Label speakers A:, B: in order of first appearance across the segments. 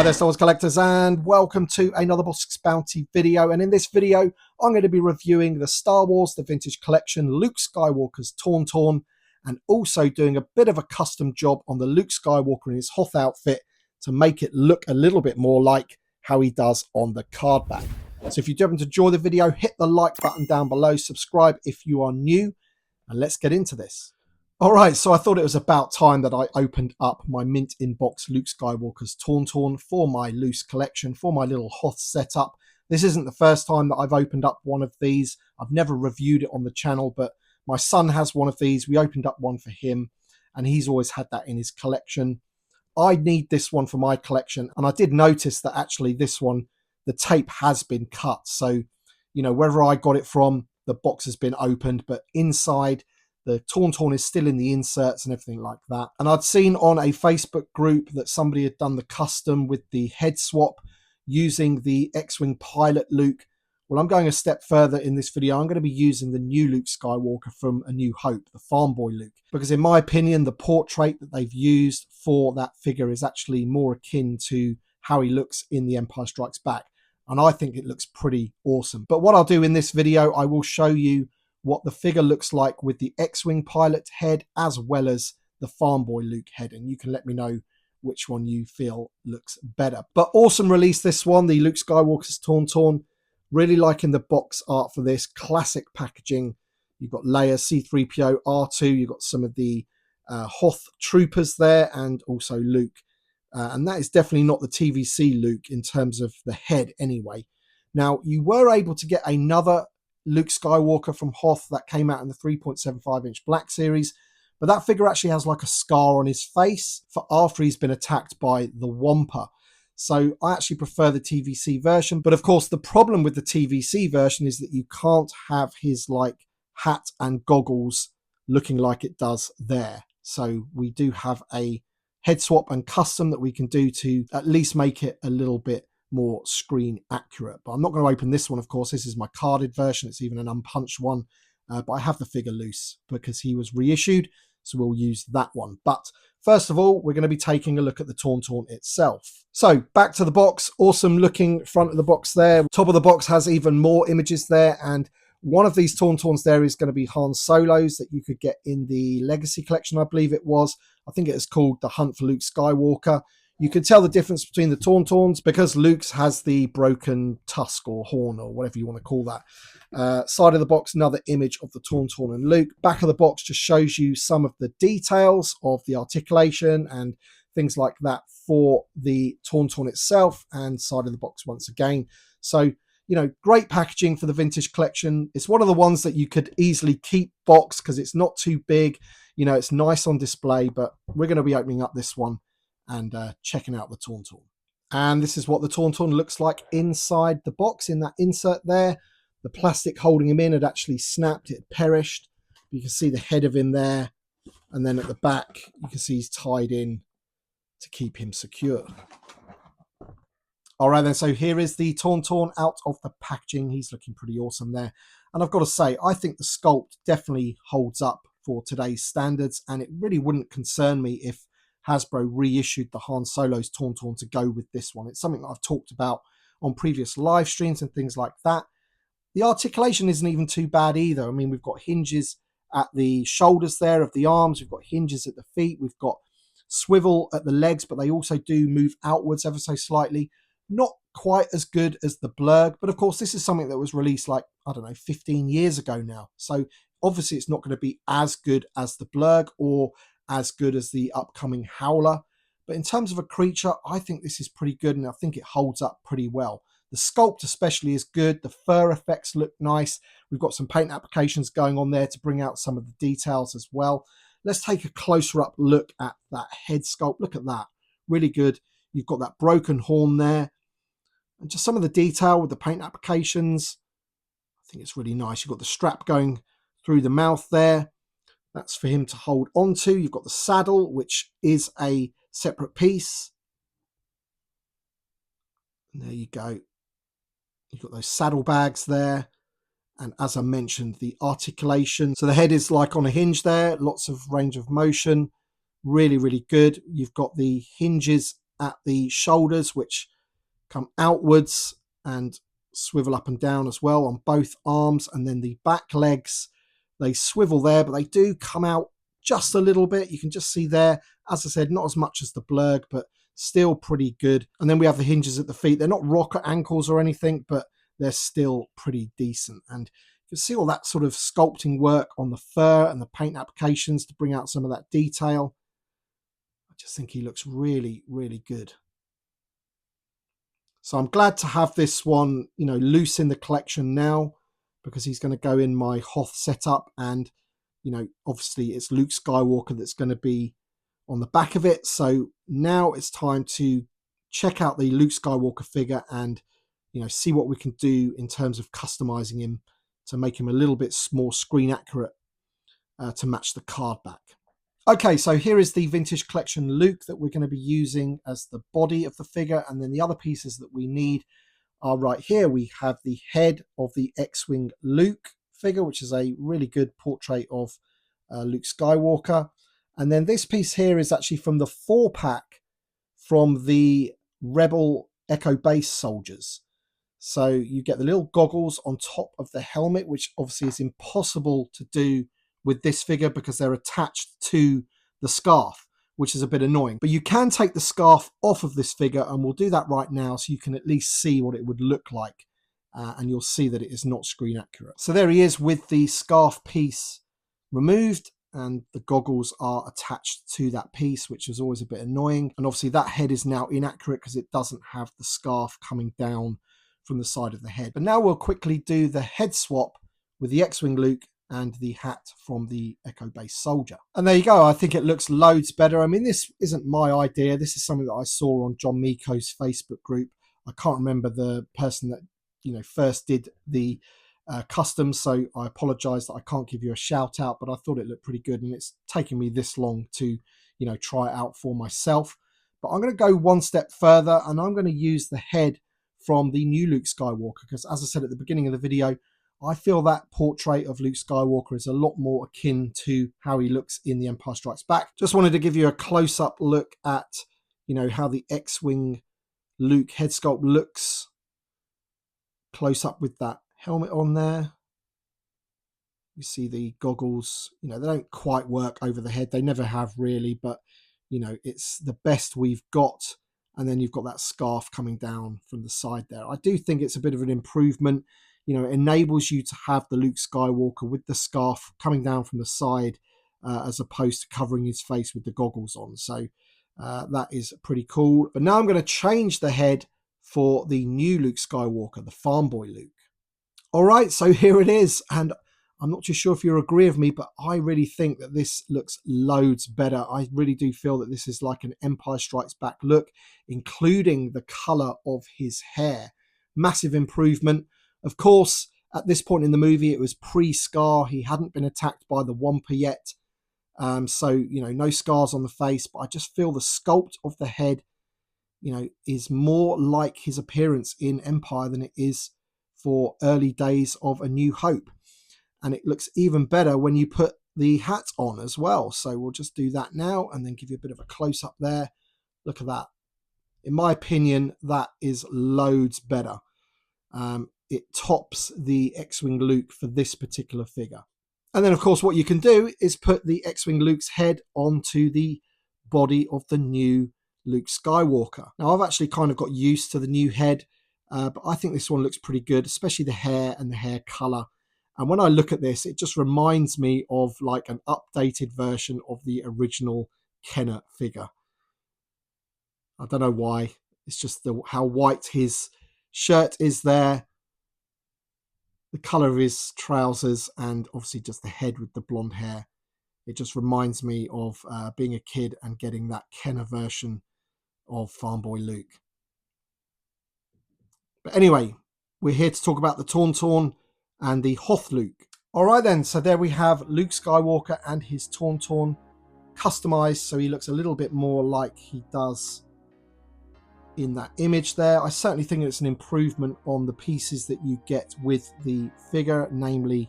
A: Hi there, Star Wars collectors, and welcome to another Bossk's Bounty video. And in this video, I'm going to be reviewing the Star Wars The Vintage Collection Luke Skywalker's Tauntaun, and also doing a bit of a custom job on the Luke Skywalker in his Hoth outfit to make it look a little bit more like how he does on the card back. So if you do happen to enjoy the video, hit the like button down below, subscribe if you are new, and let's get into this. All right, so I thought it was about time that I opened up my mint inbox Luke Skywalker's Tauntaun for my loose collection, for my little Hoth setup. This isn't the first time that I've opened up one of these. I've never reviewed it on the channel, but my son has one of these. We opened up one for him, and he's always had that in his collection. I need this one for my collection, and I did notice that actually this one, the tape has been cut. So, you know, wherever I got it from, the box has been opened, but inside, the Tauntaun is still in the inserts and everything like that. And I'd seen on a Facebook group that somebody had done the custom with the head swap using the X-Wing pilot Luke. Well, I'm going a step further in this video. I'm going to be using the new Luke Skywalker from A New Hope, the farm boy Luke. Because in my opinion, the portrait that they've used for that figure is actually more akin to how he looks in The Empire Strikes Back. And I think it looks pretty awesome. But what I'll do in this video, I will show you what the figure looks like with the X-Wing pilot head as well as the farm boy Luke head, and you can let me know which one you feel looks better. But awesome release, this one, the Luke Skywalker's Tauntaun. Really liking the box art for this, classic packaging. You've got Leia, C-3PO, R2, you've got some of the Hoth troopers there, and also Luke. And that is definitely not the TVC Luke in terms of the head anyway. Now, you were able to get another Luke Skywalker from Hoth that came out in the 3.75-inch Black Series, but that figure actually has like a scar on his face for after he's been attacked by the Wampa. So I actually prefer the TVC version, but of course the problem with the TVC version is that you can't have his like hat and goggles looking like it does there. So we do have a head swap and custom that we can do to at least make it a little bit more screen accurate. But I'm not going to open this one, of course. This is my carded version. It's even an unpunched one, but I have the figure loose because he was reissued, so we'll use that one. But first of all, we're going to be taking a look at the Tauntaun itself. So back to the box. Awesome looking front of the box there. Top of the box has even more images there, and one of these Tauntauns there is going to be Han Solo's that you could get in the Legacy collection, I believe it was. I think it is called The Hunt for Luke Skywalker. You can tell the difference between the Tauntauns because Luke's has the broken tusk or horn or whatever you want to call that. Side of the box, another image of the Tauntaun and Luke. Back of the box just shows you some of the details of the articulation and things like that for the Tauntaun itself, and side of the box once again. So, you know, great packaging for the vintage collection. It's one of the ones that you could easily keep box because it's not too big. You know, it's nice on display, but we're going to be opening up this one and checking out the Tauntaun. And this is what the Tauntaun looks like inside the box in that insert there. The plastic holding him in had actually snapped, it had perished. You can see the head of him there, and then at the back you can see he's tied in to keep him secure. All right then, so here is the Tauntaun out of the packaging. He's looking pretty awesome there, and I've got to say, I think the sculpt definitely holds up for today's standards, and it really wouldn't concern me if Hasbro reissued the Han Solo's Tauntaun to go with this one. It's something that I've talked about on previous live streams and things like that. The articulation isn't even too bad either. I mean, we've got hinges at the shoulders there of the arms. We've got hinges at the feet. We've got swivel at the legs, but they also do move outwards ever so slightly. Not quite as good as the Blurg, but of course this is something that was released like, I don't know, 15 years ago now. So obviously it's not going to be as good as the Blurg or as good as the upcoming Howler, but in terms of a creature, I think this is pretty good, and I think it holds up pretty well. The sculpt especially is good. The fur effects look nice. We've got some paint applications going on there to bring out some of the details as well. Let's take a closer up look at that head sculpt. Look at that, really good. You've got that broken horn there, and just some of the detail with the paint applications. I think it's really nice. You've got the strap going through the mouth there. That's for him to hold onto. You've got the saddle, which is a separate piece. And there you go. You've got those saddlebags there. And as I mentioned, the articulation. So the head is like on a hinge there. Lots of range of motion. Really, really good. You've got the hinges at the shoulders, which come outwards and swivel up and down as well on both arms, and then the back legs, they swivel there, but they do come out just a little bit. You can just see there, as I said, not as much as the blurg, but still pretty good. And then we have the hinges at the feet. They're not rocket ankles or anything, but they're still pretty decent. And you can see all that sort of sculpting work on the fur and the paint applications to bring out some of that detail. I just think he looks really, really good. So I'm glad to have this one, you know, loose in the collection now, because he's going to go in my Hoth setup. And, you know, obviously it's Luke Skywalker that's going to be on the back of it. So now it's time to check out the Luke Skywalker figure and, you know, see what we can do in terms of customizing him to make him a little bit more screen accurate to match the card back. Okay, so here is the Vintage Collection Luke that we're going to be using as the body of the figure. And then the other pieces that we need are right here. We have the head of the X-Wing Luke figure, which is a really good portrait of Luke Skywalker. And then this piece here is actually from the 4-pack from the Rebel Echo Base soldiers. So you get the little goggles on top of the helmet, which obviously is impossible to do with this figure because they're attached to the scarf, which is a bit annoying. But you can take the scarf off of this figure, and we'll do that right now so you can at least see what it would look like. And you'll see that it is not screen accurate. So there he is with the scarf piece removed, and the goggles are attached to that piece, which is always a bit annoying. And obviously that head is now inaccurate because it doesn't have the scarf coming down from the side of the head. But now we'll quickly do the head swap with the X-Wing Luke and the hat from the Echo Base soldier. And there you go. I think it looks loads better. I mean, this isn't my idea. This is something that I saw on John Miko's Facebook group. I can't remember the person that, you know, first did the custom, so I apologize that I can't give you a shout out, but I thought it looked pretty good, and it's taken me this long to, you know, try it out for myself. But I'm going to go one step further, and I'm going to use the head from the new Luke Skywalker, because as I said at the beginning of the video, I feel that portrait of Luke Skywalker is a lot more akin to how he looks in The Empire Strikes Back. Just wanted to give you a close-up look at, you know, how the X-Wing Luke head sculpt looks close up with that helmet on there. You see the goggles, you know, they don't quite work over the head. They never have really, but, you know, it's the best we've got. And then you've got that scarf coming down from the side there. I do think it's a bit of an improvement. You know, it enables you to have the Luke Skywalker with the scarf coming down from the side as opposed to covering his face with the goggles on. So that is pretty cool. But now I'm going to change the head for the new Luke Skywalker, the Farm Boy Luke. All right, so here it is. And I'm not too sure if you agree with me, but I really think that this looks loads better. I really do feel that this is like an Empire Strikes Back look, including the color of his hair. Massive improvement. Of course, at this point in the movie, it was pre-scar. He hadn't been attacked by the Wampa yet. So, you know, no scars on the face, but I just feel the sculpt of the head, you know, is more like his appearance in Empire than it is for early days of A New Hope. And it looks even better when you put the hat on as well. So we'll just do that now and then give you a bit of a close-up there. Look at that. In my opinion, that is loads better. It tops the X-Wing Luke for this particular figure. And then, of course, what you can do is put the X-Wing Luke's head onto the body of the new Luke Skywalker. Now, I've actually kind of got used to the new head, but I think this one looks pretty good, especially the hair and the hair color. And when I look at this, it just reminds me of like an updated version of the original Kenner figure. I don't know why. It's just how white his shirt is there, the color of his trousers, and obviously just the head with the blonde hair. It just reminds me of being a kid and getting that Kenner version of Farm Boy Luke. But anyway, we're here to talk about the Tauntaun and the Hoth Luke. All right then, so there we have Luke Skywalker and his Tauntaun customized, so he looks a little bit more like he does in that image there. I certainly think it's an improvement on the pieces that you get with the figure, namely,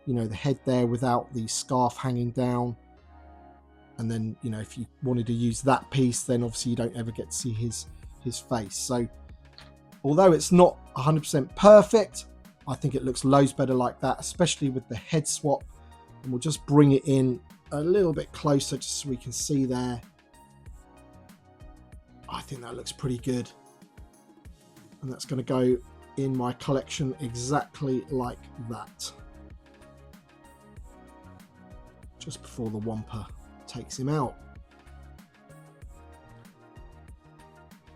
A: you know, the head there without the scarf hanging down. And then, you know, if you wanted to use that piece, then obviously you don't ever get to see his face. So although it's not 100% perfect, I think it looks loads better like that, especially with the head swap. And we'll just bring it in a little bit closer just so we can see there. I think that looks pretty good. And that's going to go in my collection exactly like that. Just before the Wampa takes him out.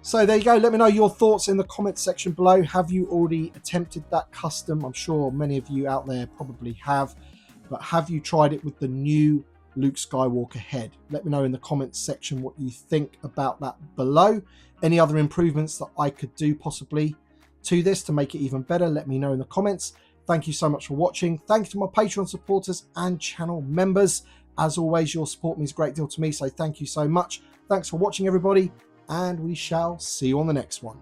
A: So there you go. Let me know your thoughts in the comments section below. Have you already attempted that custom? I'm sure many of you out there probably have. But have you tried it with the new Luke Skywalker head? Let me know in the comments section what you think about that below. Any other improvements that I could do possibly to this to make it even better, let me know in the comments. Thank you so much for watching. Thank you to my Patreon supporters and channel members. As always, your support means a great deal to me, so thank you so much. Thanks for watching, everybody, and we shall see you on the next one.